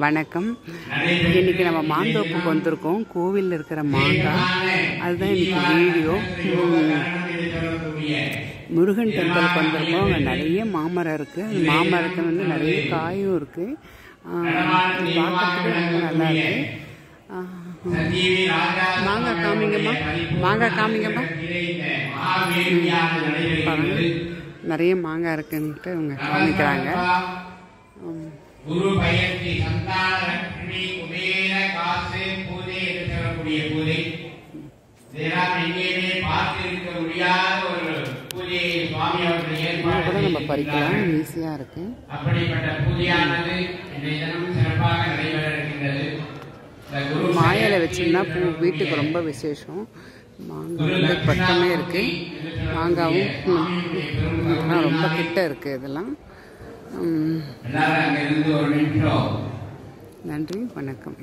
வணக்கம். இன்றைக்கி நம்ம மாந்தோப்புக்கு வந்திருக்கோம். கோவிலில் இருக்கிற மாங்காய் அதுதான் இன்றைக்கி வீடியோ. முருகன் டெம்பிளுக்கு வந்திருக்கோம். அங்கே நிறைய மாமரம் இருக்குது. அந்த மாமரத்தை நிறைய காயும் இருக்குது. பார்க்கறதுக்கு ரொம்ப நல்லா இருக்குது. மாங்காய் காமிங்கம்மா, மாங்காய் காமிங்கம்மா. பாருங்க, நிறைய மாங்காய் இருக்குன்ட்டு இவங்க காமிக்கிறாங்க. குரு பயிற்சி சந்தான லட்சுமி குபேர காசு பூஜை என்று சொல்லக்கூடிய பூஜை இதெல்லாம் எங்கேயுமே பார்த்திருக்க முடியாத ஒரு பூஜையை சுவாமி அவர்கள் ஏற்பாடு நம்ம பறிக்கலாம். ஈஸியாக இருக்கு. அப்படிப்பட்ட பூஜையானது இன்றைய தினம் சிறப்பாக நடைபெற இருக்கின்றது. மாயில வச்சிங்கன்னா பூ வீட்டுக்கு ரொம்ப விசேஷம். மாங்காய் வந்து பக்கமே இருக்கு. மாங்காவும் ரொம்ப கிட்ட இருக்கு. இதெல்லாம் நன்றி, வணக்கம்.